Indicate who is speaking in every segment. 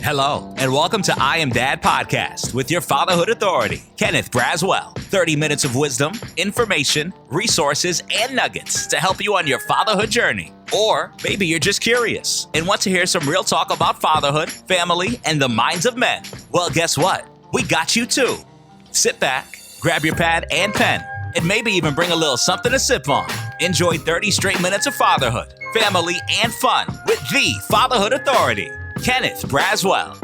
Speaker 1: Hello, and welcome to I Am Dad Podcast with your fatherhood authority, Kenneth Braswell. 30 minutes of wisdom, information, resources, and nuggets to help you on your fatherhood journey. Or maybe you're just curious and want to hear some real talk about fatherhood, family, and the minds of men. Well, guess what? We got you too. Sit back, grab your pad and pen, and maybe even bring a little something to sip on. Enjoy 30 straight minutes of fatherhood, family, and fun with the Fatherhood Authority, Kenneth Braswell.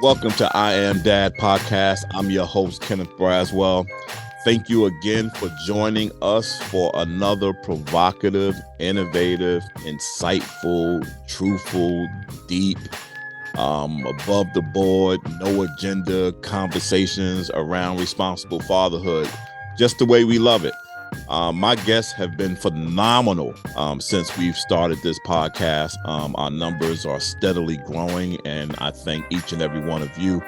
Speaker 2: Welcome to I Am Dad Podcast. I'm your host, Kenneth Braswell. Thank you again for joining us for another provocative, innovative, insightful, truthful, deep, above the board, no agenda conversations around responsible fatherhood, just the way we love it. My guests have been phenomenal since we've started this podcast. Our numbers are steadily growing, and I thank each and every one of you,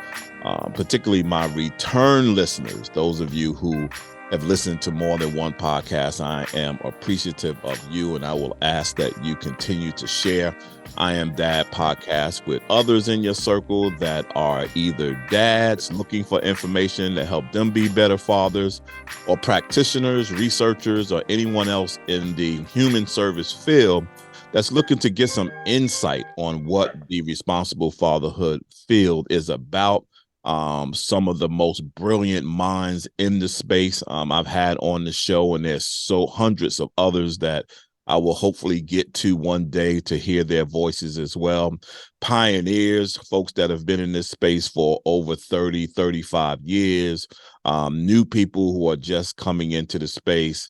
Speaker 2: particularly my return listeners, those of you who have listened to more than one podcast. I am appreciative of you, and I will ask that you continue to share I Am Dad Podcast with others in your circle that are either dads looking for information to help them be better fathers, or practitioners, researchers, or anyone else in the human service field that's looking to get some insight on what the responsible fatherhood field is about. Some of the most brilliant minds in the space I've had on the show, and there's hundreds of others that I will hopefully get to one day to hear their voices as well. Pioneers, folks that have been in this space for over 30, 35 years, new people who are just coming into the space,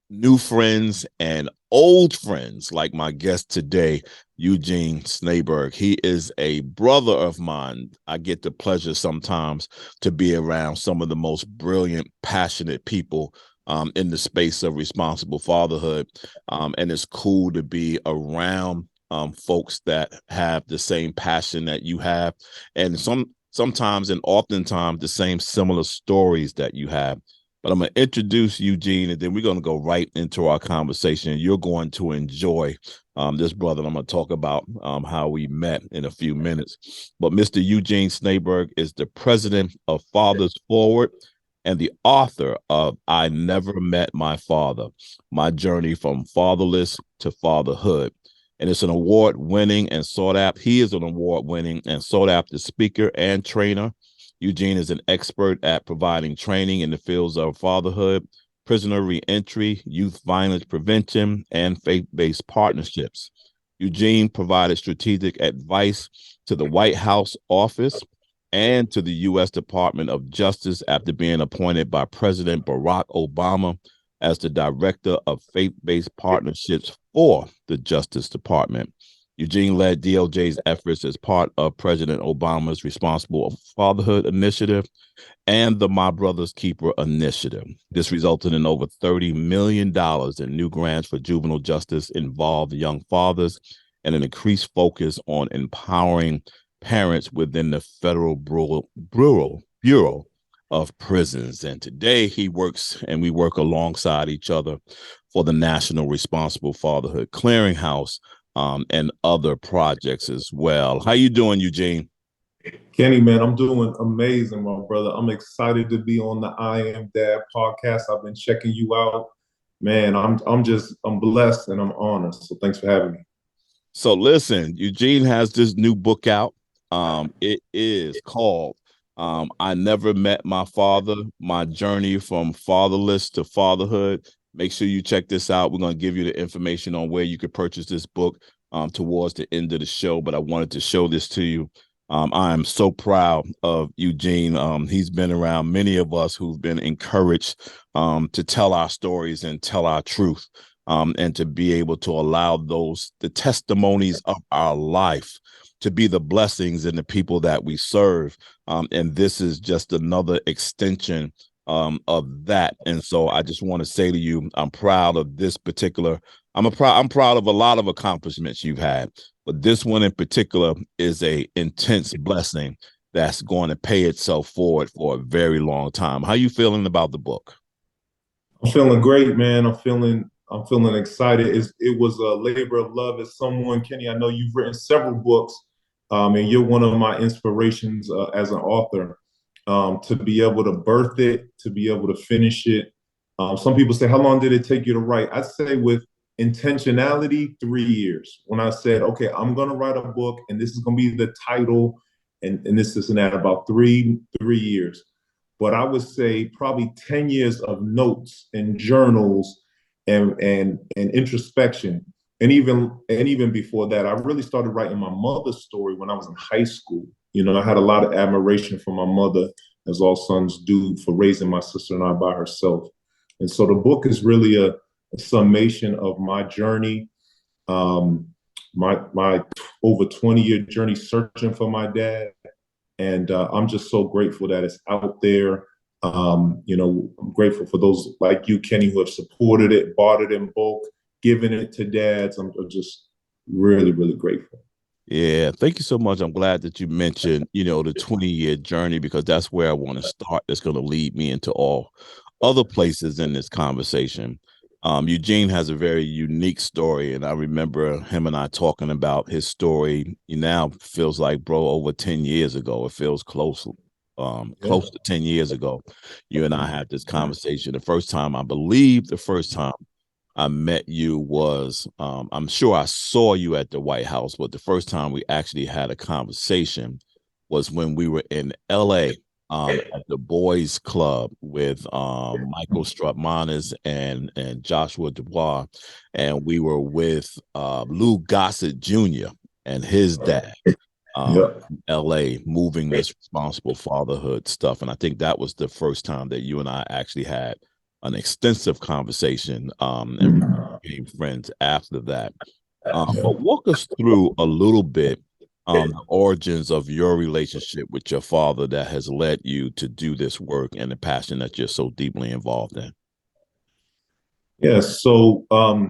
Speaker 2: new friends and old friends like my guest today, Eugene Schneeberg. He is a brother of mine. I get the pleasure sometimes to be around some of the most brilliant, passionate people in the space of responsible fatherhood. And it's cool to be around folks that have the same passion that you have, and sometimes and oftentimes the same similar stories that you have. But I'm going to introduce Eugene, and then we're going to go right into our conversation. You're going to enjoy this brother. I'm going to talk about how we met in a few minutes. But Mr. Eugene Schneeberg is the president of Fathers Forward and the author of I Never Met My Father, My Journey from Fatherless to Fatherhood. And it's an award-winning and sought-after. He is an award-winning and sought-after speaker and trainer. Eugene is an expert at providing training in the fields of fatherhood, prisoner reentry, youth violence prevention, and faith-based partnerships. Eugene provided strategic advice to the White House office and to the U.S. Department of Justice after being appointed by President Barack Obama as the Director of Faith-Based Partnerships for the Justice Department. Eugene led DOJ's efforts as part of President Obama's Responsible Fatherhood Initiative and the My Brother's Keeper Initiative. This resulted in over $30 million in new grants for juvenile justice-involved young fathers and an increased focus on empowering parents within the Federal Bureau of Prisons. And today he works, and we work alongside each other for the National Responsible Fatherhood Clearinghouse, and other projects as well. How you doing, Eugene?
Speaker 3: Kenny, man, I'm doing amazing, my brother. I'm excited to be on the I Am Dad podcast. I've been checking you out. Man, I'm blessed and I'm honored. So thanks for having me.
Speaker 2: So listen, Eugene has this new book out. It is called I Never Met My Father, My Journey from Fatherless to Fatherhood. Make sure you check this out. We're going to give you the information on where you could purchase this book towards the end of the show, but I wanted to show this to you. I am so proud of Eugene. He's been around many of us who've been encouraged to tell our stories and tell our truth, and to be able to allow the testimonies of our life to be the blessings in the people that we serve. And this is just another extension of that. And so I just want to say to you, I'm proud of this particular, I'm proud of a lot of accomplishments you've had, but this one in particular is a intense blessing that's going to pay itself forward for a very long time. How you feeling about the book?
Speaker 3: I'm feeling great, man. I'm feeling I'm feeling excited. It was a labor of love. As someone, Kenny, I know you've written several books, and you're one of my inspirations as an author. To be able to birth it, to be able to finish it. Some people say, how long did it take you to write? I'd say with intentionality, 3 years. When I said, okay, I'm going to write a book and this is going to be the title and this and that, about 3 years. But I would say probably 10 years of notes and journals and introspection. And even before that, I really started writing my mother's story when I was in high school. You know, I had a lot of admiration for my mother, as all sons do, for raising my sister and I by herself. And so the book is really a summation of my journey, my over 20-year journey searching for my dad. And I'm just so grateful that it's out there. I'm grateful for those like you, Kenny, who have supported it, bought it in bulk, given it to dads. I'm just really, really grateful.
Speaker 2: Yeah, thank you so much. I'm glad that you mentioned, the 20-year journey, because that's where I want to start. That's going to lead me into all other places in this conversation. Eugene has a very unique story, and I remember him and I talking about his story. Now feels like, bro, over 10 years ago. It feels close to 10 years ago. You and I had this conversation. The first time I met you was, I'm sure I saw you at the White House, but the first time we actually had a conversation was when we were in LA at the Boys Club with Michael Strautmanis and Joshua Dubois, and we were with Lou Gossett Jr. and his dad in LA, moving this responsible fatherhood stuff. And I think that was the first time that you and I actually had an extensive conversation, and became friends after that. But walk us through a little bit the origins of your relationship with your father that has led you to do this work and the passion that you're so deeply involved in.
Speaker 3: Yeah, so I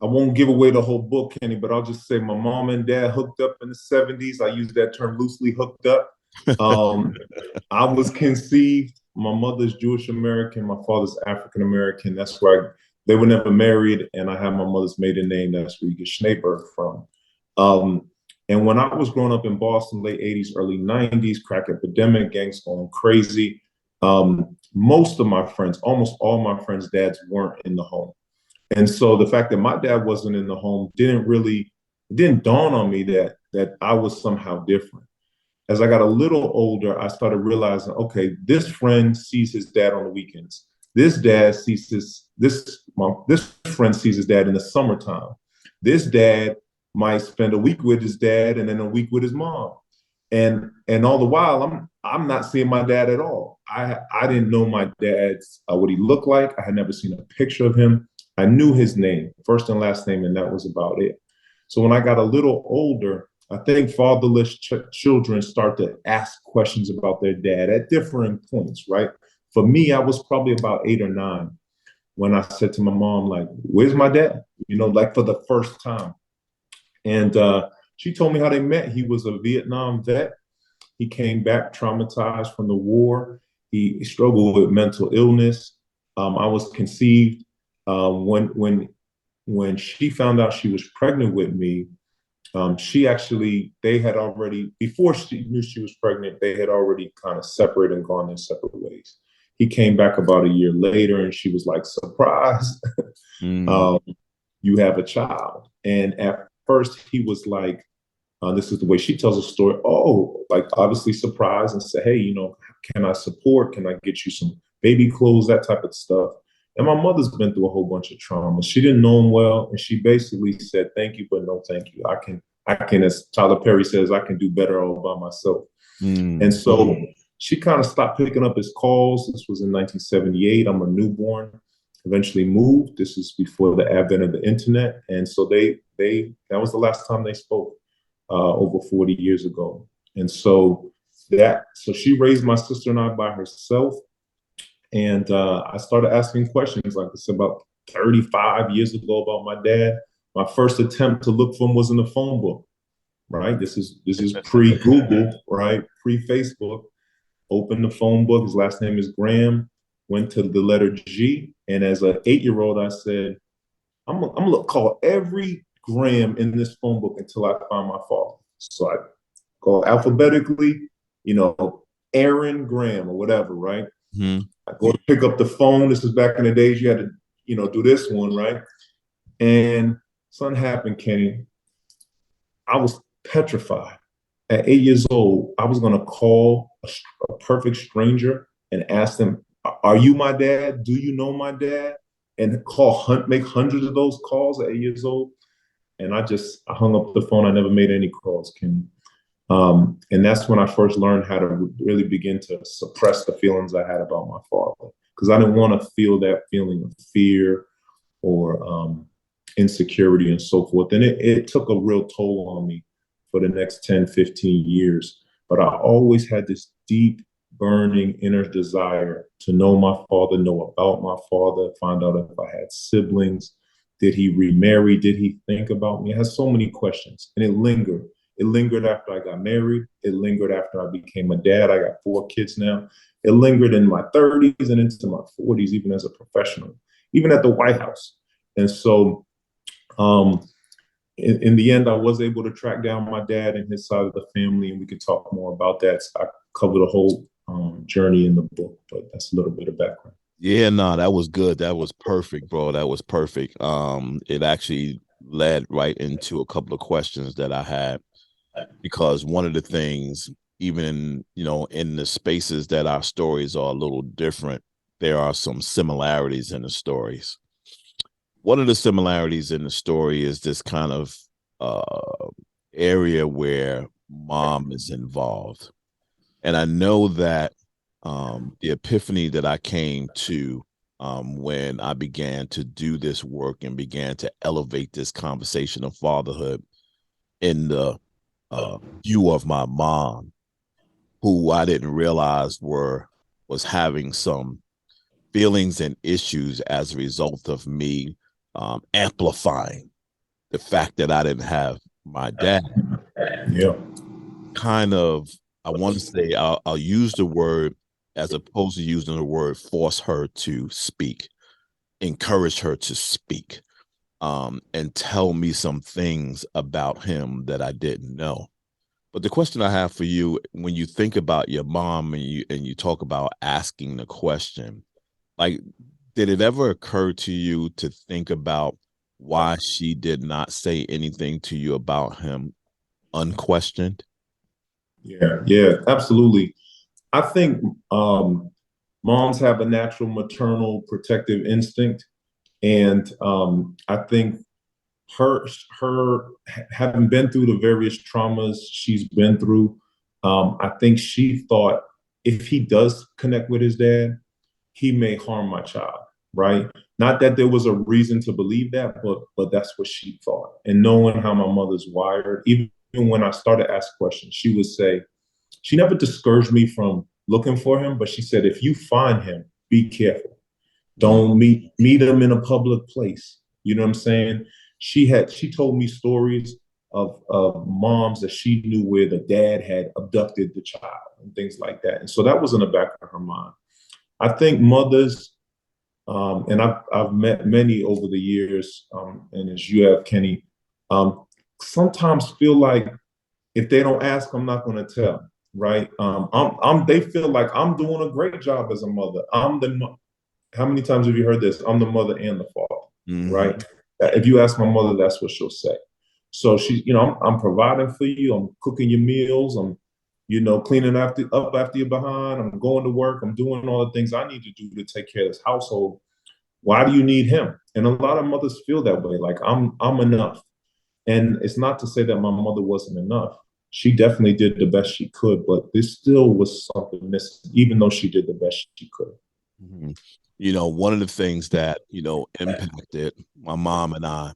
Speaker 3: won't give away the whole book, Kenny, but I'll just say my mom and dad hooked up in the 70s. I use that term loosely, hooked up. I was conceived. My mother's Jewish American, my father's African American. That's why they were never married, and I have my mother's maiden name. That's where you get Schneeberg from. And when I was growing up in Boston, late 80s, early 90s, crack epidemic, gangs going crazy. Most of my friends, almost all my friends' dads weren't in the home. And so the fact that my dad wasn't in the home didn't dawn on me that I was somehow different. As I got a little older, I started realizing, okay, this friend sees his dad on the weekends. This friend sees his dad in the summertime. This dad might spend a week with his dad and then a week with his mom. And all the while, I'm not seeing my dad at all. I didn't know my dad's what he looked like. I had never seen a picture of him. I knew his name, first and last name, and that was about it. So when I got a little older, I think fatherless children start to ask questions about their dad at different points, right? For me, I was probably about 8 or 9 when I said to my mom, like, where's my dad? Like for the first time. And she told me how they met. He was a Vietnam vet. He came back traumatized from the war. He struggled with mental illness. I was conceived. When she found out she was pregnant with me, they had already, before she knew she was pregnant, they had already kind of separated and gone their separate ways. He came back about a year later and she was like, surprise, you have a child. And at first he was like, this is the way she tells the story. Oh, like obviously surprised and said, hey, can I support? Can I get you some baby clothes, that type of stuff? And my mother's been through a whole bunch of trauma. She didn't know him well. And she basically said, thank you, but no, thank you. I can, as Tyler Perry says, I can do better all by myself. And so she kind of stopped picking up his calls. This was in 1978. I'm a newborn, eventually moved. This is before the advent of the internet. And so that was the last time they spoke over 40 years ago. And so she raised my sister and I by herself. And I started asking questions, like I said, about 35 years ago about my dad. My first attempt to look for him was in the phone book, right? This is pre-Google, right? Pre-Facebook. Opened the phone book. His last name is Graham. Went to the letter G. And as an 8-year-old, I said, I'm gonna call every Graham in this phone book until I find my father. So I go alphabetically, Aaron Graham or whatever, right?
Speaker 2: Mm-hmm.
Speaker 3: I go to pick up the phone. This is back in the days you had to, do this one, right? And something happened, Kenny. I was petrified. At 8 years old, I was gonna call a perfect stranger and ask them, "Are you my dad? Do you know my dad?" And make hundreds of those calls at 8 years old. And I hung up the phone. I never made any calls, Kenny. And that's when I first learned how to really begin to suppress the feelings I had about my father, because I didn't want to feel that feeling of fear or insecurity and so forth. And it took a real toll on me for the next 10, 15 years. But I always had this deep, burning inner desire to know my father, know about my father, find out if I had siblings. Did he remarry? Did he think about me? I had so many questions, and it lingered. It lingered after I got married. It lingered after I became a dad. I got 4 kids now. It lingered in my 30s and into my 40s, even as a professional, even at the White House. And so in the end, I was able to track down my dad and his side of the family, and we could talk more about that. So I covered a whole journey in the book, but that's a little bit of background.
Speaker 2: Yeah, no, that was good. That was perfect, bro. That was perfect. It actually led right into a couple of questions that I had, because one of the things, even in the spaces that our stories are a little different, there are some similarities in the stories. One of the similarities in the story is this kind of area where mom is involved. And I know that the epiphany that I came to when I began to do this work and began to elevate this conversation of fatherhood in the view of my mom, who I didn't realize was having some feelings and issues as a result of me amplifying the fact that I didn't have my dad.
Speaker 3: Yeah.
Speaker 2: Kind of, I want to say, I'll use the word, as opposed to using the word, force her to speak, encourage her to speak, and tell me some things about him that I didn't know. But the question I have for you, when you think about your mom and you talk about asking the question, like, did it ever occur to you to think about why she did not say anything to you about him unquestioned?
Speaker 3: Yeah, absolutely. I think moms have a natural maternal protective instinct, and I think her having been through the various traumas she's been through, I think she thought if he does connect with his dad, he may harm my child, right? Not that there was a reason to believe that, but that's what she thought. And knowing how my mother's wired, even when I started to ask questions, she would say, she never discouraged me from looking for him, but she said, if you find him, be careful. Don't meet him in a public place. You know what I'm saying? She told me stories of moms that she knew where the dad had abducted the child and things like that. And so that was in the back of her mind. I think mothers, and I've met many over the years, and as you have, Kenny, sometimes feel like if they don't ask, I'm not going to tell. Right? They feel like I'm doing a great job as a mother. How many times have you heard this? I'm the mother and the father.
Speaker 2: Mm-hmm.
Speaker 3: Right? If you ask my mother, that's what she'll say. So I'm providing for you. I'm cooking your meals. I'm cleaning up after you're behind. I'm going to work. I'm doing all the things I need to do to take care of this household. Why do you need him? And a lot of mothers feel that way, like I'm enough. And it's not to say that my mother wasn't enough. She definitely did the best she could, but there still was something missing, even though she did the best she could.
Speaker 2: Mm-hmm. One of the things that, impacted my mom and I,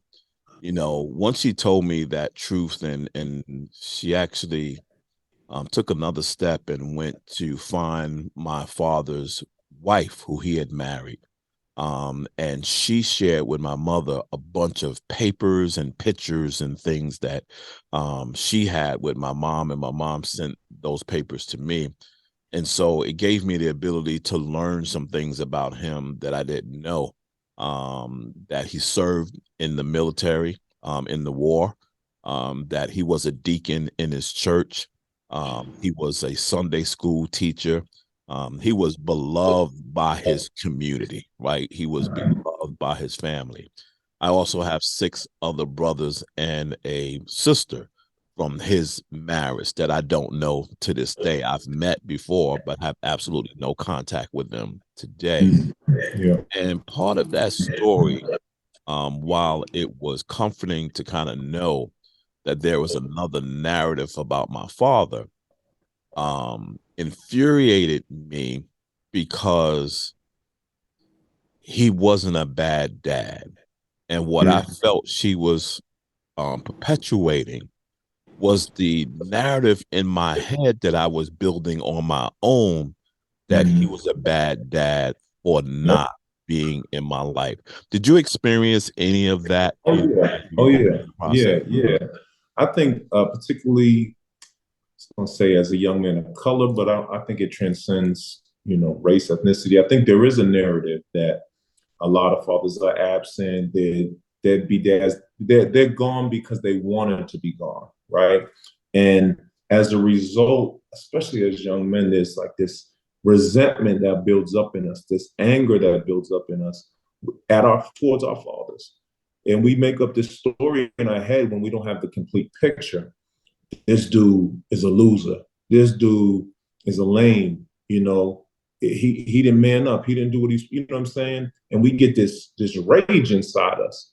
Speaker 2: once she told me that truth, and she actually took another step and went to find my father's wife, who he had married. And she shared with my mother a bunch of papers and pictures and things that she had with my mom, and my mom sent those papers to me. And so it gave me the ability to learn some things about him that I didn't know. that he served in the military, in the war, that he was a deacon in his church. He was a Sunday school teacher. He was beloved by his community, right? He was beloved by his family. I also have 6 other brothers and a sister from his marriage that I don't know to this day. I've met before, but have absolutely no contact with them today.
Speaker 3: Yeah.
Speaker 2: And part of that story, while it was comforting to kind of know that there was another narrative about my father, infuriated me because he wasn't a bad dad. And what I felt she was perpetuating was the narrative in my head that I was building on my own, that he was a bad dad for not being in my life. Did you experience any of that?
Speaker 3: Oh yeah. Oh yeah.
Speaker 2: Process?
Speaker 3: Yeah. Yeah. I think particularly, I want to say as a young man of color, but I think it transcends, race, ethnicity. I think there is a narrative that a lot of fathers are absent. They'd be dads. They're gone because they wanted to be gone, right? And as a result, especially as young men, there's like this resentment that builds up in us, this anger that builds up in us towards our fathers. And we make up this story in our head when we don't have the complete picture. This dude is a loser. This dude is a lame. He didn't man up. He didn't do what he's. You know what I'm saying? And we get this rage inside us.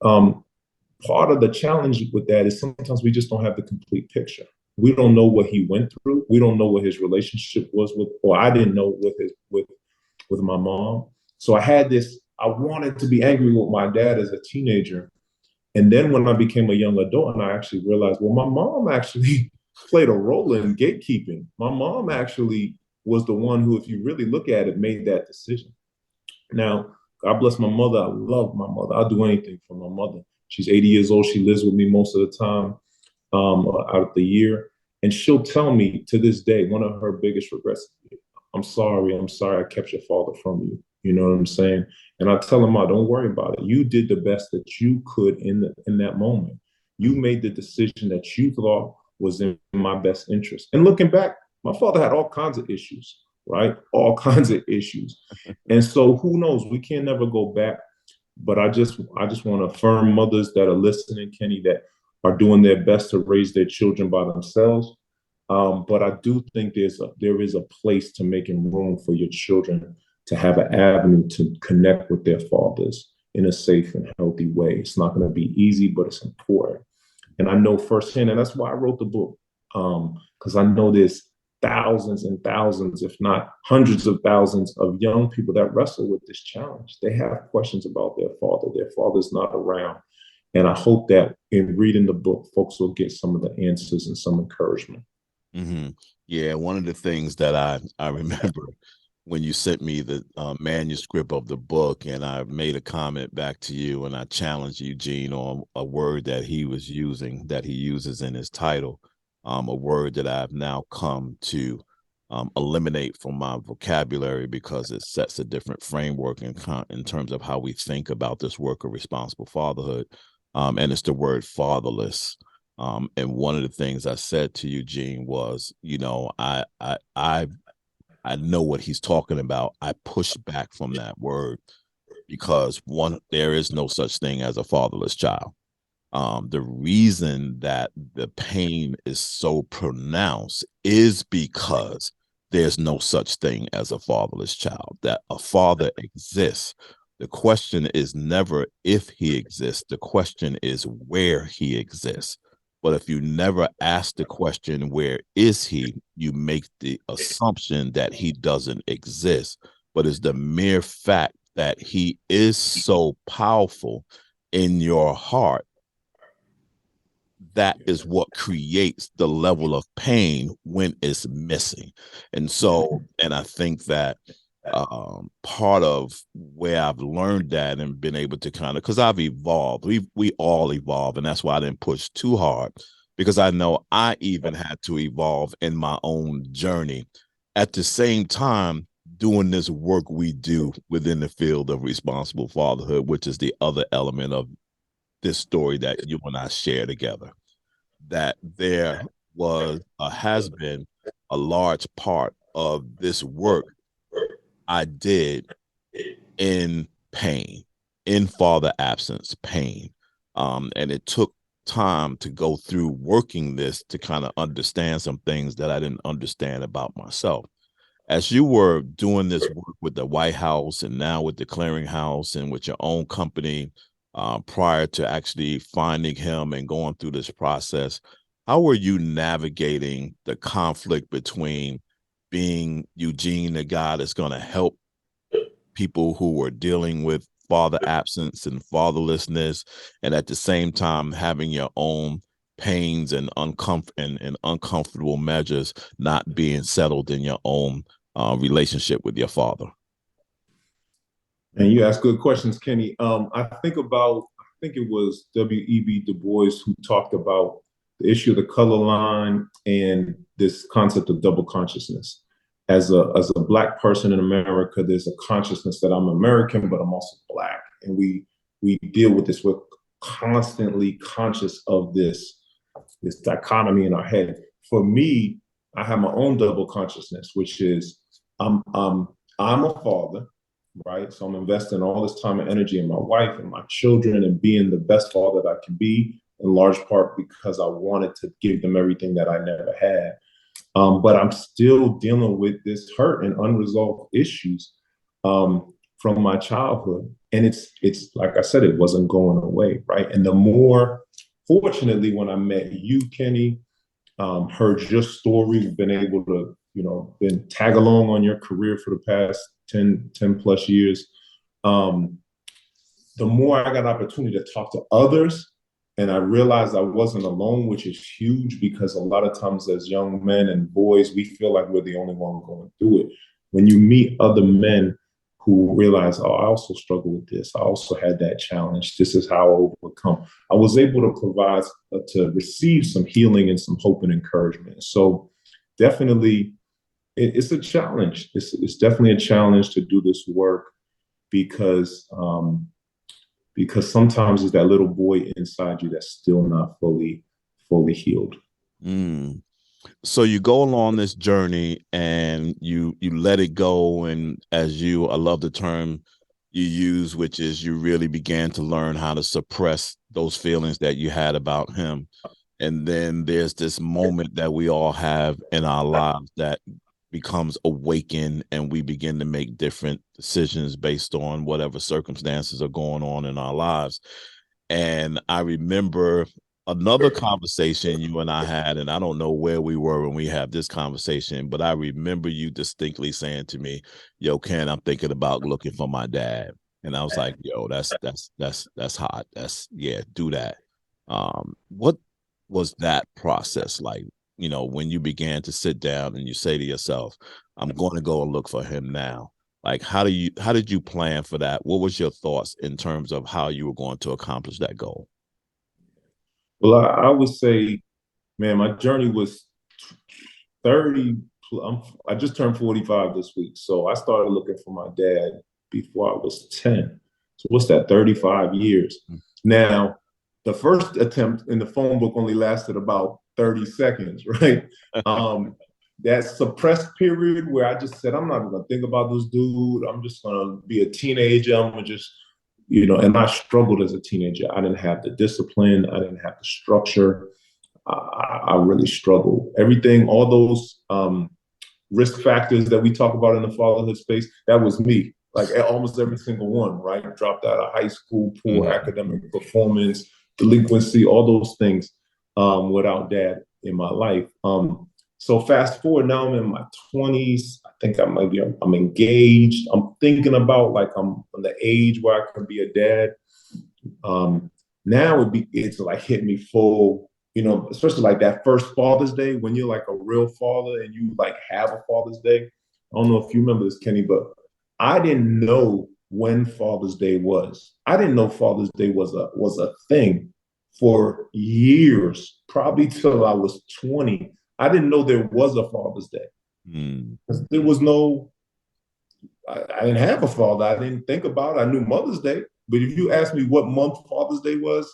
Speaker 3: Part of the challenge with that is sometimes we just don't have the complete picture. We don't know what he went through. We don't know what his relationship was with, or I didn't know with my mom. So I had this. I wanted to be angry with my dad as a teenager, and then when I became a young adult, and I actually realized, well, my mom actually played a role in gatekeeping. My mom actually was the one who, if you really look at it, made that decision. Now, God bless my mother. I love my mother. I'll do anything for my mother. She's 80 years old. She lives with me most of the time out of the year. And she'll tell me to this day, one of her biggest regrets, I'm sorry I kept your father from you. You know what I'm saying? And I tell them, don't worry about it. You did the best that you could in that moment. You made the decision that you thought was in my best interest. And looking back, my father had all kinds of issues, right? All kinds of issues. And so who knows? We can never go back. But I just want to affirm mothers that are listening, Kenny, that are doing their best to raise their children by themselves. But I do think there is a place to making room for your children to have an avenue to connect with their fathers in a safe and healthy way. It's not going to be easy, but it's important. And I know firsthand, and that's why I wrote the book, because I know there's thousands and thousands, if not hundreds of thousands of young people that wrestle with this challenge. They have questions about their father. Their father's not around. And I hope that in reading the book, folks will get some of the answers and some encouragement.
Speaker 2: Mm-hmm. Yeah, one of the things that I remember when you sent me the manuscript of the book, and I made a comment back to you, and I challenged Eugene on a word that he was using, that he uses in his title, a word that I've now come to eliminate from my vocabulary because it sets a different framework in terms of how we think about this work of responsible fatherhood, and it's the word fatherless. And one of the things I said to Eugene was, I know what he's talking about. I push back from that word because there is no such thing as a fatherless child. The reason that the pain is so pronounced is because there's no such thing as a fatherless child, that a father exists. The question is never if he exists. The question is where he exists. But if you never ask the question, where is he, you make the assumption that he doesn't exist. But it's the mere fact that he is so powerful in your heart, that is what creates the level of pain when it's missing. And I think that part of where I've learned that and been able to kind of, because I've evolved, we all evolve, and that's why I didn't push too hard, because I know I even had to evolve in my own journey. At the same time, doing this work we do within the field of responsible fatherhood, which is the other element of this story that you and I share together, that there has been a large part of this work I did in pain, in father absence pain. And it took time to go through working this to kind of understand some things that I didn't understand about myself. As you were doing this work with the White House and now with the Clearinghouse and with your own company, prior to actually finding him and going through this process, how were you navigating the conflict between being Eugene, the guy that's going to help people who were dealing with father absence and fatherlessness, and at the same time having your own pains and uncomfortable measures not being settled in your own relationship with your father?
Speaker 3: And you ask good questions, Kenny. I think it was W.E.B. Du Bois who talked about the issue of the color line and this concept of double consciousness. As a Black person in America, there's a consciousness that I'm American, but I'm also Black, and we deal with this. We're constantly conscious of this dichotomy in our head. For me, I have my own double consciousness, which is I'm a father, right? So I'm investing all this time and energy in my wife and my children and being the best father that I can be, in large part because I wanted to give them everything that I never had. But I'm still dealing with this hurt and unresolved issues from my childhood. And it's like I said, it wasn't going away, right? And the more, fortunately, when I met you, Kenny, heard your story, we've been able to, been tag along on your career for the past 10 plus years. The more I got opportunity to talk to others, and I realized I wasn't alone, which is huge, because a lot of times as young men and boys, we feel like we're the only one going through it. When you meet other men who realize, oh, I also struggle with this, I also had that challenge, this is how I overcome, I was able to provide, to receive some healing and some hope and encouragement. So definitely, it's a challenge. It's definitely a challenge to do this work because sometimes it's that little boy inside you that's still not fully healed.
Speaker 2: Mm. So you go along this journey and you let it go, and I love the term you use, which is you really began to learn how to suppress those feelings that you had about him. And then there's this moment that we all have in our lives that becomes awakened, and we begin to make different decisions based on whatever circumstances are going on in our lives. And I remember another conversation you and I had, and I don't know where we were when we had this conversation, but I remember you distinctly saying to me, "Yo, Ken, I'm thinking about looking for my dad." And I was like, "Yo, that's hot. Yeah, do that." What was that process like? When you began to sit down and you say to yourself, "I'm going to go and look for him now." Like, how did you plan for that? What was your thoughts in terms of how you were going to accomplish that goal?
Speaker 3: Well, I would say, man, my journey was 30. I just turned 45 this week. So I started looking for my dad before I was 10. So what's that, 35 years? Now, the first attempt in the phone book only lasted about 30 seconds, right? That suppressed period where I just said, I'm not going to think about this dude. I'm just going to be a teenager. I'm going to just, and I struggled as a teenager. I didn't have the discipline. I didn't have the structure. I really struggled. Everything, all those risk factors that we talk about in the fatherhood space, that was me. Like almost every single one, right? Dropped out of high school, poor academic performance, delinquency, all those things without dad in my life. So fast forward, now I'm in my 20s. I think I'm engaged. I'm thinking about like I'm on the age where I can be a dad. Now it's like hit me full, especially like that first Father's Day when you're like a real father and you like have a Father's Day. I don't know if you remember this, Kenny, but I didn't know when Father's Day was. I didn't know Father's Day was a thing for years, probably till I was 20. I didn't know there was a Father's Day. There was no I didn't have a father. I didn't think about it. I knew Mother's Day, but if you asked me what month Father's Day was,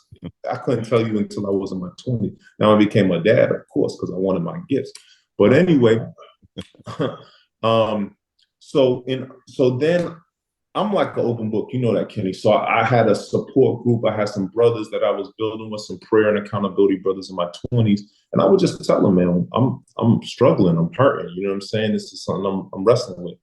Speaker 3: I couldn't tell you until I was in my 20s. Now I became a dad, of course, because I wanted my gifts. But anyway, so then I'm like an open book, you know that, Kenny. So I had a support group. I had some brothers that I was building with, some prayer and accountability brothers in my 20s, and I would just tell them, man, I'm struggling, I'm hurting. You know what I'm saying? This is something I'm wrestling with.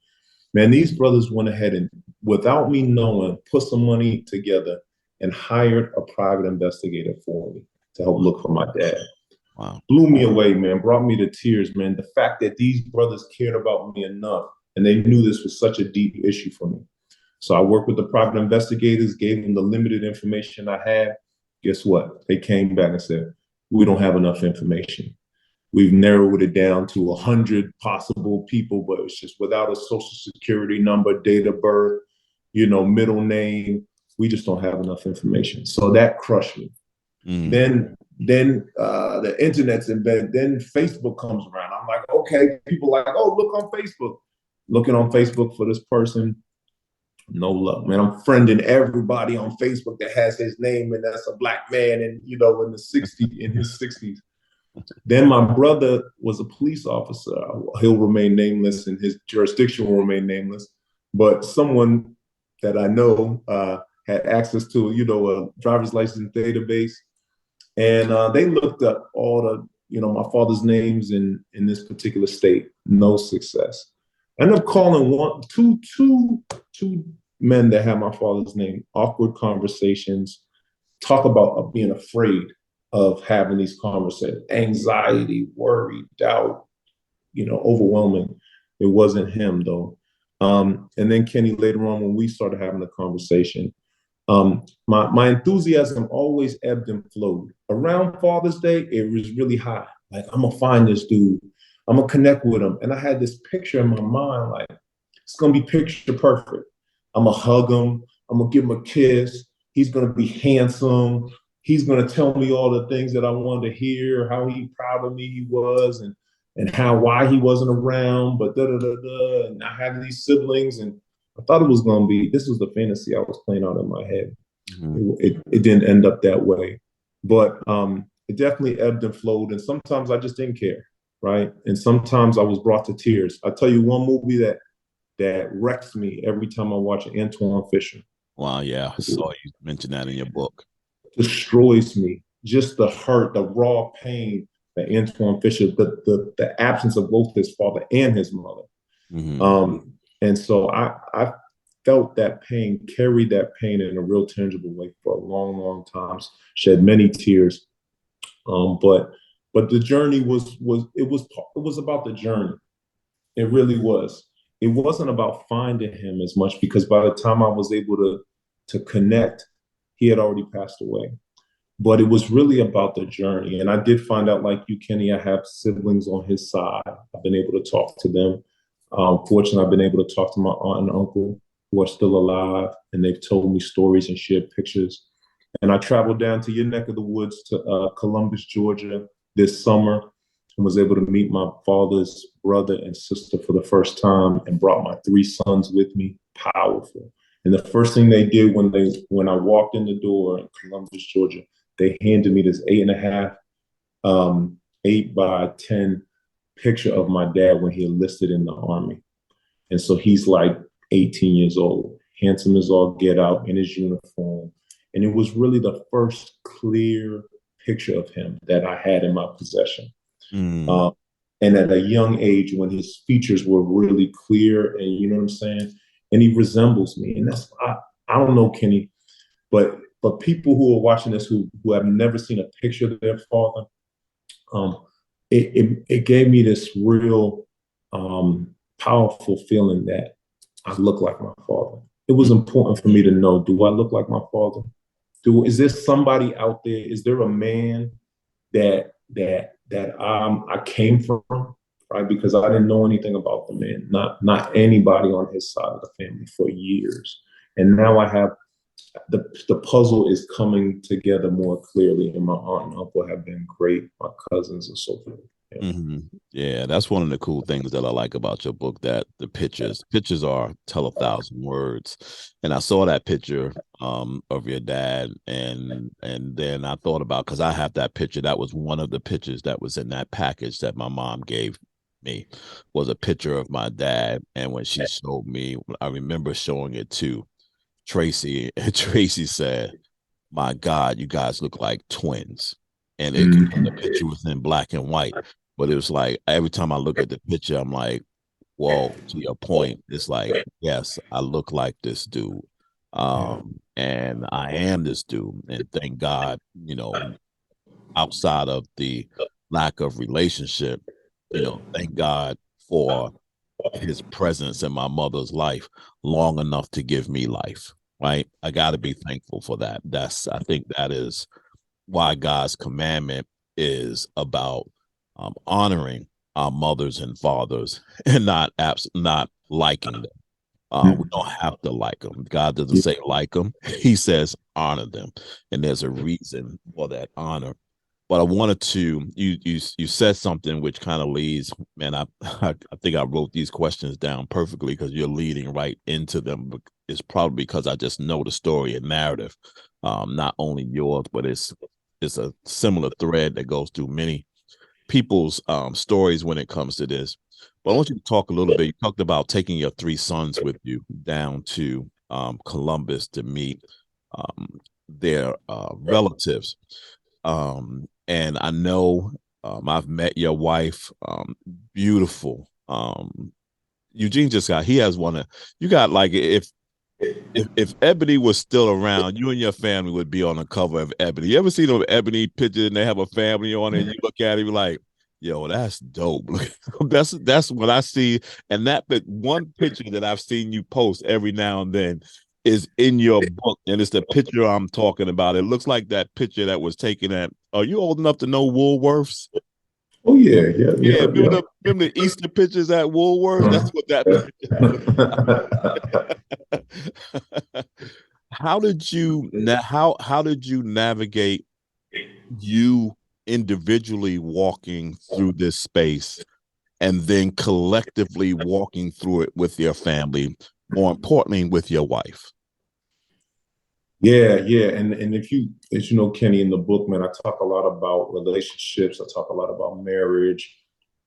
Speaker 3: Man, these brothers went ahead and, without me knowing, put some money together and hired a private investigator for me to help look for my dad.
Speaker 2: Wow.
Speaker 3: Blew me away, man, brought me to tears, man. The fact that these brothers cared about me enough and they knew this was such a deep issue for me. So I worked with the private investigators, gave them the limited information I had. Guess what? They came back and said, we don't have enough information. We've narrowed it down to 100 possible people, but it's just without a social security number, date of birth, middle name. We just don't have enough information. So that crushed me. Then the internet's embedded. Then Facebook comes around. I'm like, okay, people like, oh, look on Facebook. Looking on Facebook for this person. No luck, man. I'm friending everybody on Facebook that has his name and that's a black man and, in his 60s. Then my brother was a police officer. He'll remain nameless and his jurisdiction will remain nameless. But someone that I know had access to, a driver's license database. And they looked up all the, my father's names in this particular state. No success. I ended up calling two men that had my father's name, awkward conversations, talk about being afraid of having these conversations, anxiety, worry, doubt, overwhelming. It wasn't him though. And then Kenny, later on, when we started having the conversation, my enthusiasm always ebbed and flowed. Around Father's Day, it was really high. Like, I'm gonna find this dude. I'm gonna connect with him. And I had this picture in my mind, like, it's gonna be picture perfect. I'm gonna hug him. I'm gonna give him a kiss. He's gonna be handsome. He's gonna tell me all the things that I wanted to hear, how proud of me he was, and why he wasn't around, but and I had these siblings, and I thought it was gonna be, this was the fantasy I was playing out in my head. Mm-hmm. It didn't end up that way. But it definitely ebbed and flowed, and sometimes I just didn't care, right? And sometimes I was brought to tears. I tell you one movie that wrecks me every time I watch it, Antoine Fisher.
Speaker 2: Wow, yeah, I saw you mention that in your book.
Speaker 3: Destroys me. Just the hurt, the raw pain that Antoine Fisher, the absence of both his father and his mother. Mm-hmm. And so I felt that pain, carried that pain in a real tangible way for a long, long time, shed many tears. But the journey was about the journey. It really was. It wasn't about finding him as much, because by the time I was able to connect, he had already passed away. But it was really about the journey. And I did find out, like you, Kenny, I have siblings on his side. I've been able to talk to them. Fortunately, I've been able to talk to my aunt and uncle who are still alive, and they've told me stories and shared pictures. And I traveled down to your neck of the woods to Columbus, Georgia this summer, and was able to meet my father's brother and sister for the first time, and brought my 3 sons with me. Powerful. And the first thing they did when I walked in the door in Columbus, Georgia, they handed me this 8.5, 8 by 10 picture of my dad when he enlisted in the Army. And so he's like 18 years old, handsome as all get out, in his uniform. And it was really the first clear picture of him that I had in my possession. Mm. And at a young age, when his features were really clear, and you know what I'm saying? And he resembles me. And that's, I don't know, Kenny, but people who are watching this who have never seen a picture of their father, it gave me this real powerful feeling that I look like my father. It was important for me to know, do I look like my father? Is there somebody out there? Is there a man that I came from, right? Because I didn't know anything about the man, not anybody on his side of the family for years. And now I have, the puzzle is coming together more clearly, and my aunt and uncle have been great, my cousins and so forth. Yeah.
Speaker 2: Mm-hmm. Yeah, that's one of the cool things that I like about your book, that the pictures are tell 1,000 words. And I saw that picture of your dad, and then I thought about, because I have that picture. That was one of the pictures that was in that package that my mom gave me, was a picture of my dad. And when she showed me, I remember showing it to Tracy, and Tracy said, "My God, you guys look like twins." And the picture was in black and white, but it was like every time I look at the picture, I'm like, whoa, to your point, it's like, yes, I look like this dude. And I am this dude. And thank God, outside of the lack of relationship, thank God for his presence in my mother's life long enough to give me life. Right. I got to be thankful for that. I think that is why God's commandment is about honoring our mothers and fathers, and not liking them. We don't have to like them. God doesn't say like them. He says honor them, and there's a reason for that honor. But I wanted to you said something which kind of leads, man. I think I wrote these questions down perfectly because you're leading right into them. It's probably because I just know the story and narrative, not only yours, but it's a similar thread that goes through many people's stories when it comes to this. But I want you to talk a little bit. You talked about taking your 3 sons with you down to Columbus to meet their relatives. And I know I've met your wife, beautiful. Eugene he has one of, you got like, if Ebony was still around, you and your family would be on the cover of Ebony. You ever see those Ebony pictures and they have a family on it, and you look at it, you're like, yo, that's dope. That's what I see. And that one picture that I've seen you post every now and then is in your book, and it's the picture I'm talking about. It looks like that picture that was taken at, are you old enough to know Woolworths?
Speaker 3: Oh yeah, yeah, yeah,
Speaker 2: Yeah,
Speaker 3: yeah.
Speaker 2: remember the Easter pictures at Woolworths? That's what that picture. How did you navigate you individually walking through this space, and then collectively walking through it with your family, more importantly with your wife?
Speaker 3: Yeah, yeah. And if you, as you know, Kenny, in the book, man, I talk a lot about relationships. I talk a lot about marriage.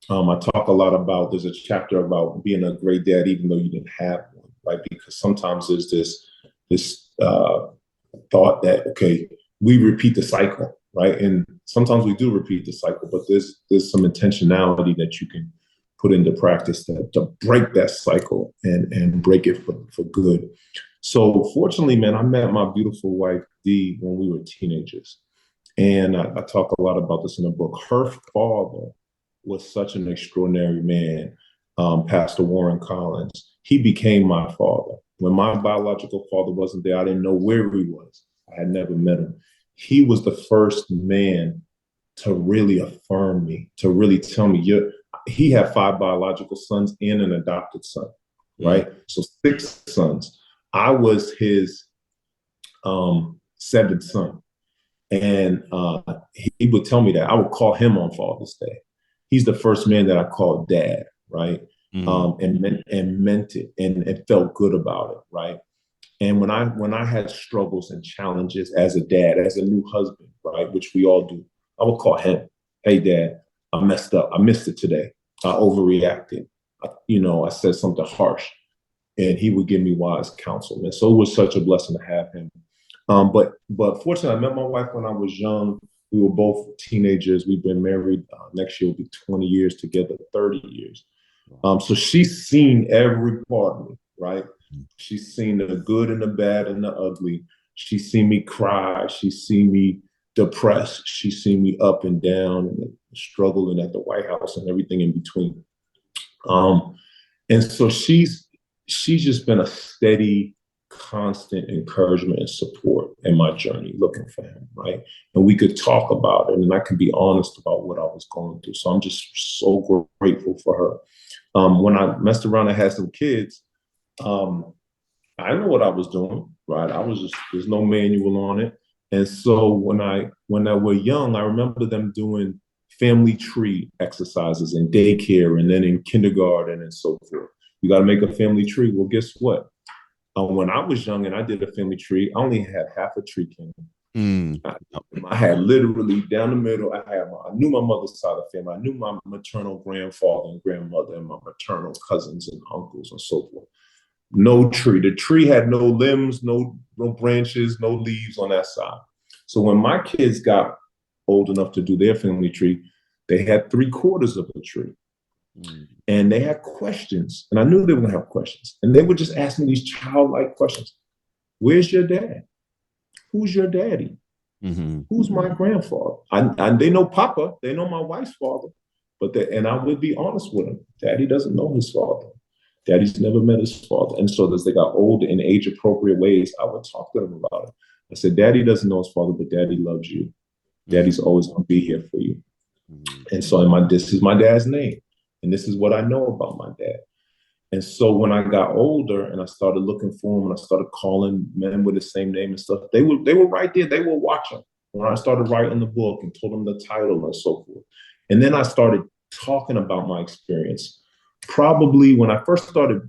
Speaker 3: I talk a lot about, there's a chapter about being a great dad, even though you didn't have one, right? Because sometimes there's this thought that, okay, we repeat the cycle, right? And sometimes we do repeat the cycle, but there's some intentionality that you can put into practice to break that cycle and break it for good. So fortunately, man, I met my beautiful wife, Dee, when we were teenagers. And I talk a lot about this in the book. Her father was such an extraordinary man, Pastor Warren Collins. He became my father. When my biological father wasn't there, I didn't know where he was. I had never met him. He was the first man to really affirm me, to really tell me, he had 5 biological sons and an adopted son, right? So 6 sons. I was his 7th son. And he would tell me that. I would call him on Father's Day. He's the first man that I called dad, right? And meant it and felt good about it, right? And when I had struggles and challenges as a dad, as a new husband, right, which we all do, I would call him. Hey, Dad, I messed up. I missed it today. I overreacted. I said something harsh, and he would give me wise counsel. And so it was such a blessing to have him. But fortunately, I met my wife when I was young. We were both teenagers. We've been married. Next year will be 20 years together, 30 years. So she's seen every part of me, right? She's seen the good and the bad and the ugly. She's seen me cry. She's seen me depressed. She's seen me up and down and struggling at the White House and everything in between. And so she's just been a steady, constant encouragement and support in my journey looking for him, right? And we could talk about it, and I could be honest about what I was going through. So I'm just so grateful for her. When I messed around and had some kids, I know what I was doing, right? There's no manual on it. And so when they were young, I remember them doing family tree exercises in daycare and then in kindergarten and so forth. You got to make a family tree. Well, guess what? When I was young and I did a family tree, I only had half a tree, Kenny. I had literally down the middle, I knew my mother's side of the family. I knew my maternal grandfather and grandmother and my maternal cousins and uncles and so forth. No tree. The tree had no limbs, no branches, no leaves on that side. So when my kids got old enough to do their family tree, they had 3/4 of a tree. And they had questions. And I knew they were going to have questions. And they would just ask me these childlike questions. Where's your dad? Who's your daddy? Who's my grandfather? They know Papa. They know my wife's father. And I would be honest with them. Daddy doesn't know his father. Daddy's never met his father. And so as they got older in age-appropriate ways, I would talk to them about it. I said, Daddy doesn't know his father, but Daddy loves you. Daddy's always going to be here for you. And so this is my dad's name. And this is what I know about my dad. And so when I got older and I started looking for him and I started calling men with the same name and stuff, they were right there. They were watching when I started writing the book and told them the title and so forth. And then I started talking about my experience. Probably when I first started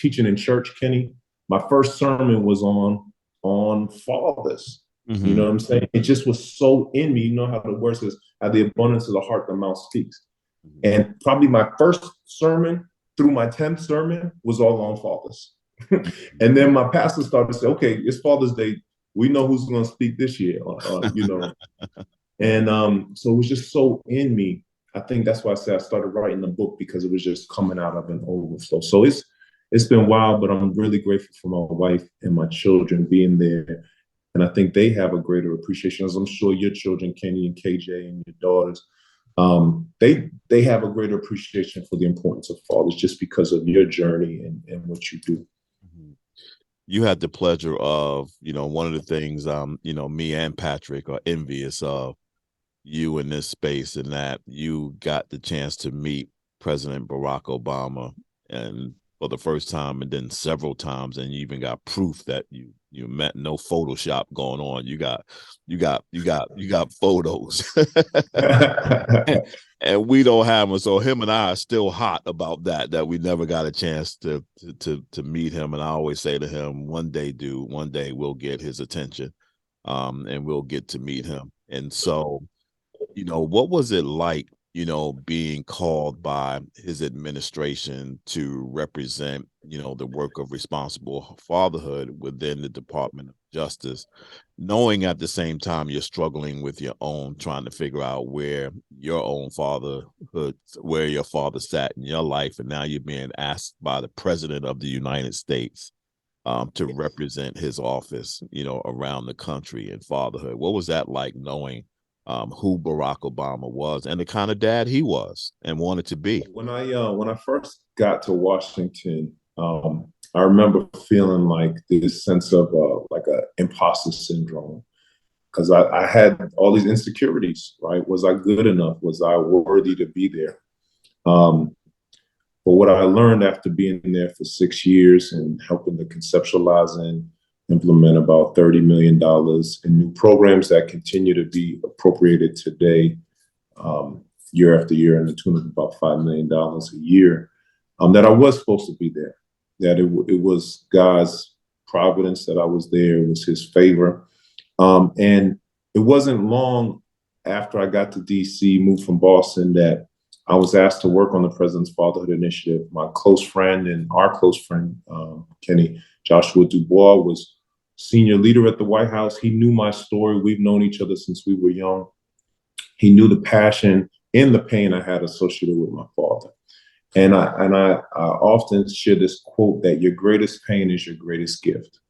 Speaker 3: teaching in church, Kenny, my first sermon was on Fatherless. You know what I'm saying? It just was so in me. You know how the word says, out of the abundance of the heart, the mouth speaks. And probably my first sermon through my 10th sermon was all on fathers. And then my pastor started to say, okay, it's Father's Day. We know who's going to speak this year, you know. And so it was just so in me. I think that's why I said I started writing the book, because it was just coming out of an overflow. So it's been wild, but I'm really grateful for my wife and my children being there. And I think they have a greater appreciation, as I'm sure your children, Kenny and KJ and your daughters, they have a greater appreciation for the importance of fathers just because of your journey and what you do.
Speaker 2: You had the pleasure of, one of the things, me and Patrick are envious of you in this space, and that you got the chance to meet President Barack Obama, and for the first time, and then several times, and you even got proof that you met. No Photoshop going on. You got photos. And we don't have them. So him and I are still hot about that we never got a chance to meet him. And I always say to him, one day we'll get his attention, and we'll get to meet him. And so, what was it like, being called by his administration to represent, the work of responsible fatherhood within the Department of Justice, knowing at the same time you're struggling with your own, trying to figure out where your own fatherhood, where your father sat in your life, and now you're being asked by the President of the United States to represent his office, around the country in fatherhood. What was that like, knowing who Barack Obama was and the kind of dad he was and wanted to be?
Speaker 3: When I first got to Washington, I remember feeling like this sense of like a imposter syndrome, because I had all these insecurities, right? Was I good enough? Was I worthy to be there? But what I learned after being there for 6 years and helping to conceptualize and implement about $30 million in new programs that continue to be appropriated today, year after year, in the tune of about $5 million a year, that I was supposed to be there, that it was God's providence that I was there. It was his favor. And it wasn't long after I got to DC, moved from Boston, that I was asked to work on the President's Fatherhood Initiative. My close friend and our close friend, Kenny, Joshua Dubois, was senior leader at the White House. He knew my story. We've known each other since we were young. He knew the passion and the pain I had associated with my father. And I often share this quote that your greatest pain is your greatest gift.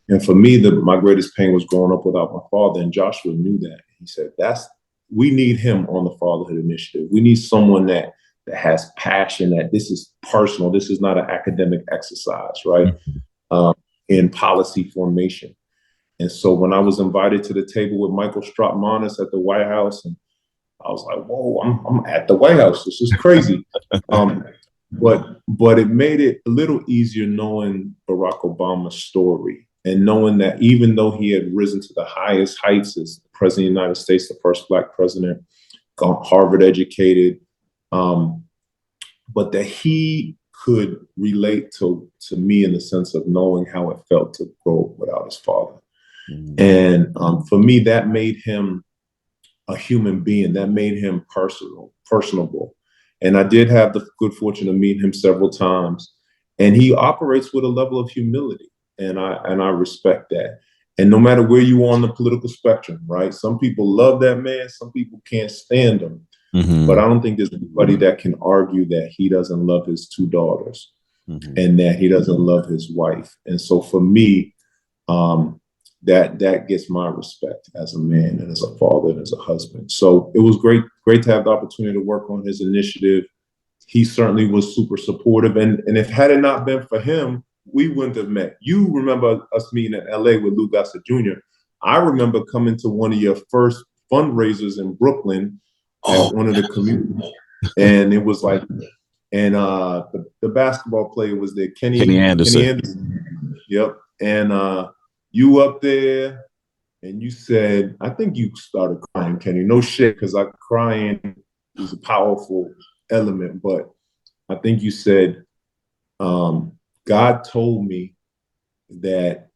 Speaker 3: And for me, my greatest pain was growing up without my father. And Joshua knew that. He said, we need him on the Fatherhood Initiative. We need someone that has passion, that this is personal. This is not an academic exercise, right? In policy formation. And so when I was invited to the table with Michael Strautmanis at the White House, and I was like, whoa, I'm at the White House. This is crazy. But it made it a little easier knowing Barack Obama's story, and knowing that even though he had risen to the highest heights as the President of the United States, the first Black president, Harvard educated, but that he could relate to me in the sense of knowing how it felt to grow without his father. And for me, that made him a human being. That made him personable. And I did have the good fortune of meeting him several times. And he operates with a level of humility, and I respect that. And no matter where you are on the political spectrum, right? Some people love that man. Some people can't stand him. But I don't think there's anybody that can argue that he doesn't love his two daughters and that he doesn't love his wife. And so for me, that gets my respect as a man and as a father and as a husband. So it was great to have the opportunity to work on his initiative. He certainly was super supportive. And if had it not been for him, we wouldn't have met. You remember us meeting in LA with Lou Gossett Jr. I remember coming to one of your first fundraisers in Brooklyn at one of the communities. And it was like, and the basketball player was there, Kenny Anderson. Yep. And you up there and you said, I think you started crying, Kenny. No shit, because crying is a powerful element. But I think you said, God told me that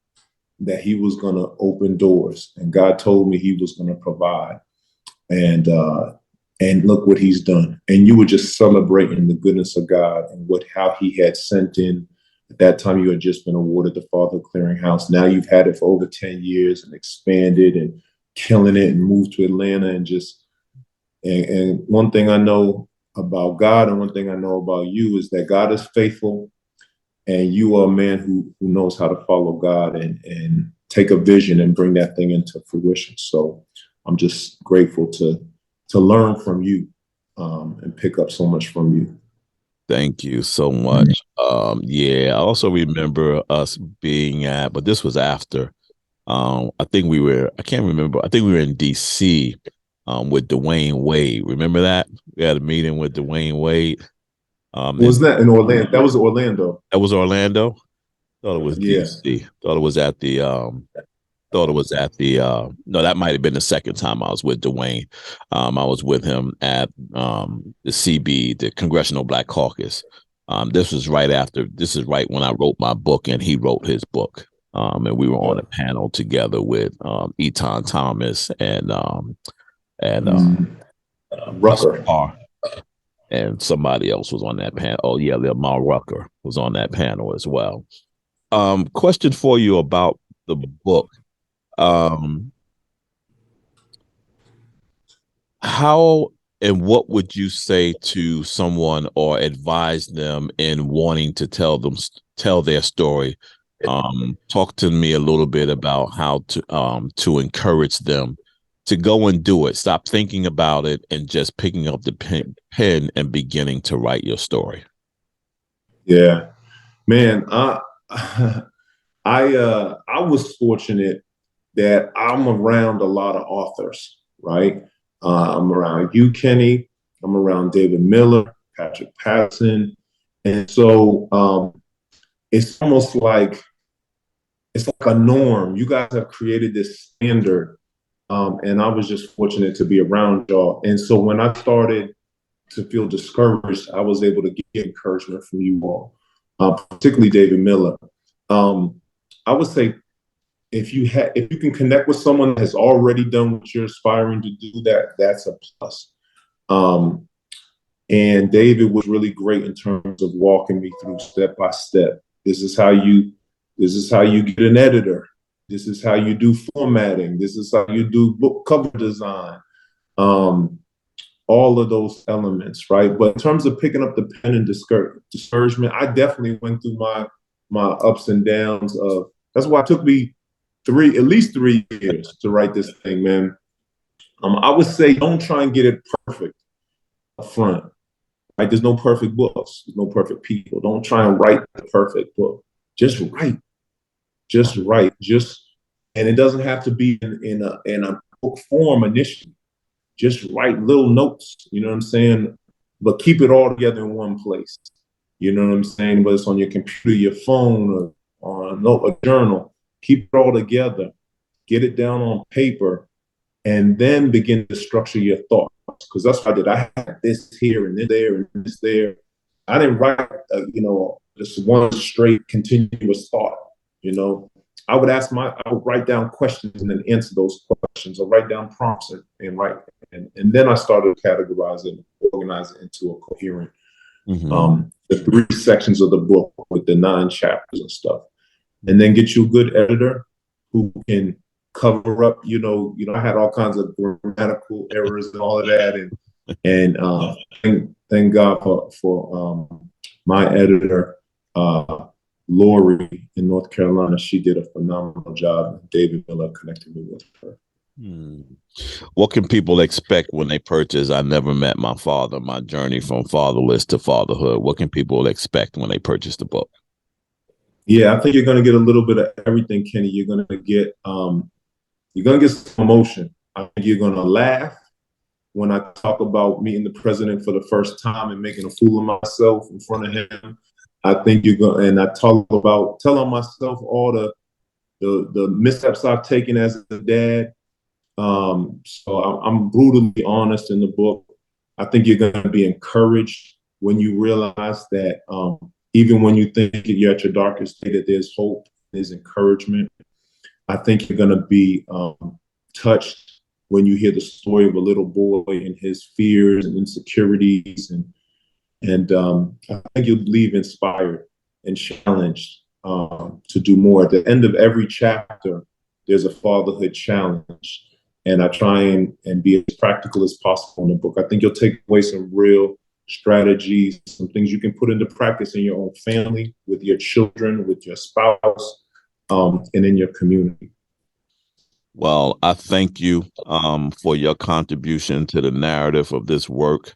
Speaker 3: he was going to open doors, and God told me he was going to provide. And look what he's done. And you were just celebrating the goodness of God and how he had sent in. At that time, you had just been awarded the Fatherhood Clearinghouse. Now you've had it for over 10 years and expanded and killing it and moved to Atlanta and one thing I know about God and one thing I know about you is that God is faithful, and you are a man who knows how to follow God and take a vision and bring that thing into fruition. So I'm just grateful to learn from you and pick up so much from you.
Speaker 2: Thank you so much. I also remember us being but this was after, I think we were in DC with Dwayne Wade. Remember that? We had a meeting with Dwayne Wade.
Speaker 3: Was that in Orlando? That was Orlando.
Speaker 2: That was Orlando? Thought it was DC. Thought it was at the no, that might have been the second time I was with Dwayne. I was with him at the CB, the Congressional Black Caucus. This is right when I wrote my book and he wrote his book. And we were on a panel together with Eton Thomas and Rucker. And somebody else was on that panel. Oh yeah, Lamar Rucker was on that panel as well. Question for you about the book. How and what would you say to someone or advise them in wanting to tell their story? Talk to me a little bit about how to encourage them to go and do it. Stop thinking about it and just picking up the pen and beginning to write your story. Yeah,
Speaker 3: man, I was fortunate that I'm around a lot of authors, right? I'm around you, Kenny. I'm around David Miller, Patrick Patterson. And so it's almost like a norm. You guys have created this standard. And I was just fortunate to be around y'all. And so when I started to feel discouraged, I was able to get encouragement from you all, particularly David Miller. I would say if you can connect with someone that has already done what you're aspiring to do, that's a plus. And David was really great in terms of walking me through step by step. This is how you get an editor. This is how you do formatting. This is how you do book cover design. All of those elements, right? But in terms of picking up the pen and discouragement, I definitely went through my ups and downs of. That's why it took me at least 3 years to write this thing, man. I would say don't try and get it perfect up front. Right? There's no perfect books. There's no perfect people. Don't try and write the perfect book. Just write. And it doesn't have to be in a book form initially. Just write little notes, you know what I'm saying? But keep it all together in one place. You know what I'm saying? Whether it's on your computer, your phone, or on a journal, keep it all together. Get it down on paper, and then begin to structure your thoughts. because that's what I did. I had this here and this there and this there. I didn't write, just one straight continuous thought. I would write down questions and then answer those questions, or write down prompts and write. And then I started categorizing, organizing into a coherent, the 3 sections of the book with the 9 chapters and stuff. And then get you a good editor who can cover up, I had all kinds of grammatical errors and all of that. And thank God for my editor, Lori in North Carolina. She did a phenomenal job. David Miller connected me with her.
Speaker 2: What can people expect when they purchase I Never Met My Father, My Journey from Fatherless to Fatherhood? What can people expect when they purchase the book?
Speaker 3: Yeah, I think you're going to get a little bit of everything, Kenny. You're going to get some emotion. I think you're going to laugh when I talk about meeting the president for the first time and making a fool of myself in front of him. I think you're going, and I talk about telling myself all the missteps I've taken as a dad. So I'm brutally honest in the book. I think you're going to be encouraged when you realize that even when you think you're at your darkest day, that there's hope, there's encouragement. I think you're going to be touched when you hear the story of a little boy and his fears and insecurities, and I think you'll leave inspired and challenged to do more. At the end of every chapter, there's a fatherhood challenge, and I try and be as practical as possible in the book. I think you'll take away some real strategies, some things you can put into practice in your own family, with your children, with your spouse, and in your community.
Speaker 2: Well, I thank you for your contribution to the narrative of this work.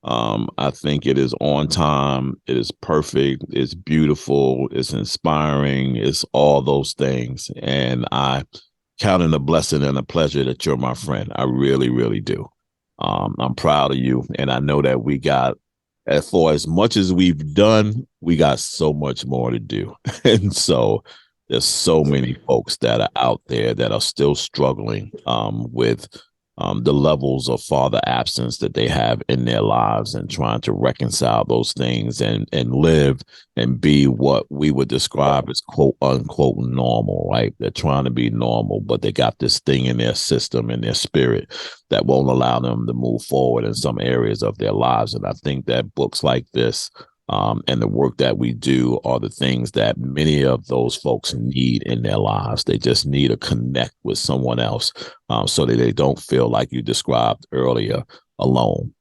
Speaker 2: I think it is on time. It is perfect. It's beautiful. It's inspiring. It's all those things. And I count it a blessing and a pleasure that you're my friend. I really, really do. I'm proud of you. And I know that we got, for as much as we've done, we got so much more to do. And so there's so many folks that are out there that are still struggling with the levels of father absence that they have in their lives, and trying to reconcile those things and live and be what we would describe as quote unquote normal, right? They're trying to be normal, but they got this thing in their system, in their spirit, that won't allow them to move forward in some areas of their lives. And I think that books like this and the work that we do are the things that many of those folks need in their lives. They just need to connect with someone else so that they don't feel, like you described earlier, alone,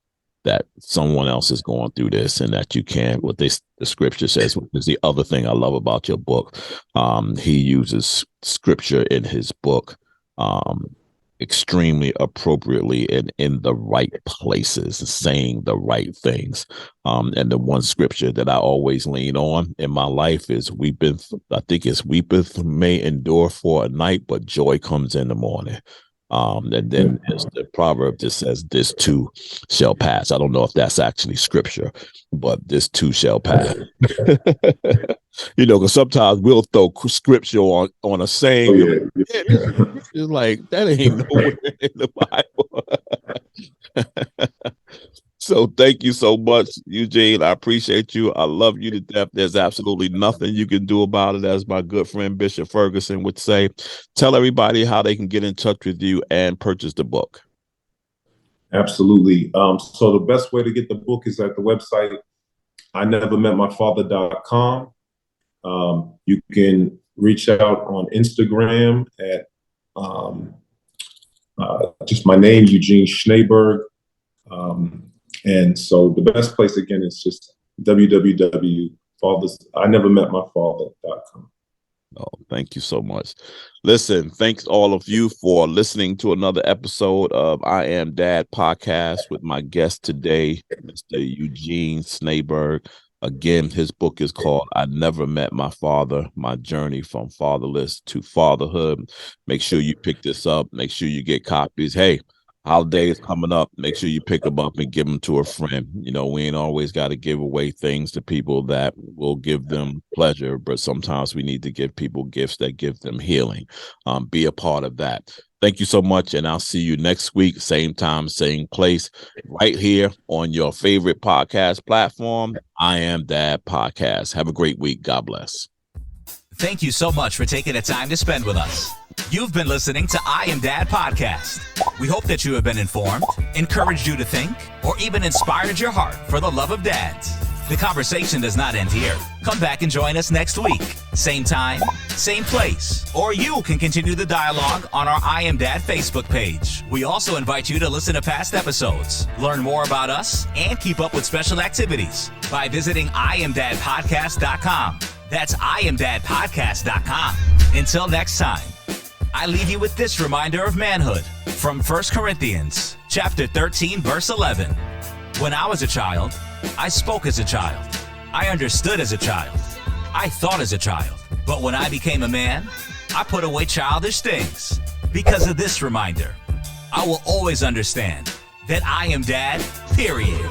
Speaker 2: that someone else is going through this, and that you can, what the scripture says, which is the other thing I love about your book. He uses scripture in his book extremely appropriately and in the right places, saying the right things. And the one scripture that I always lean on in my life is weepeth may endure for a night, but joy comes in the morning. And then there's the proverb that says, this too shall pass. I don't know if that's actually scripture, but this too shall pass. Because sometimes we'll throw scripture on a saying. It's like, that ain't nowhere in the Bible. So thank you so much, Eugene. I appreciate you. I love you to death. There's absolutely nothing you can do about it, as my good friend Bishop Ferguson would say. Tell everybody how they can get in touch with you and purchase the book.
Speaker 3: Absolutely. So the best way to get the book is at the website, inevermetmyfather.com. You can reach out on Instagram at just my name, Eugene Schneeberg. And so the best place, again, is just www.inevermetmyfather.com.
Speaker 2: Oh, thank you so much. Listen, thanks all of you for listening to another episode of I Am Dad podcast with my guest today, Mr. Eugene Schneeberg. Again, his book is called I Never Met My Father, My Journey from Fatherless to Fatherhood. Make sure you pick this up. Make sure you get copies. Hey, holiday is coming up. Make sure you pick them up and give them to a friend. We ain't always got to give away things to people that will give them pleasure, but sometimes we need to give people gifts that give them healing. Be a part of that. Thank you so much, and I'll see you next week, same time, same place, right here on your favorite podcast platform, I Am Dad Podcast. Have a great week. God bless.
Speaker 1: Thank you so much for taking the time to spend with us. You've been listening to I Am Dad Podcast. We hope that you have been informed, encouraged you to think, or even inspired your heart for the love of dads. The conversation does not end here. Come back and join us next week. Same time, same place. Or you can continue the dialogue on our I Am Dad Facebook page. We also invite you to listen to past episodes, learn more about us, and keep up with special activities by visiting IamDadPodcast.com. That's IamDadPodcast.com. Until next time, I leave you with this reminder of manhood from 1 Corinthians chapter 13, verse 11. When I was a child, I spoke as a child. I understood as a child. I thought as a child. But when I became a man, I put away childish things. Because of this reminder, I will always understand that I am dad, period.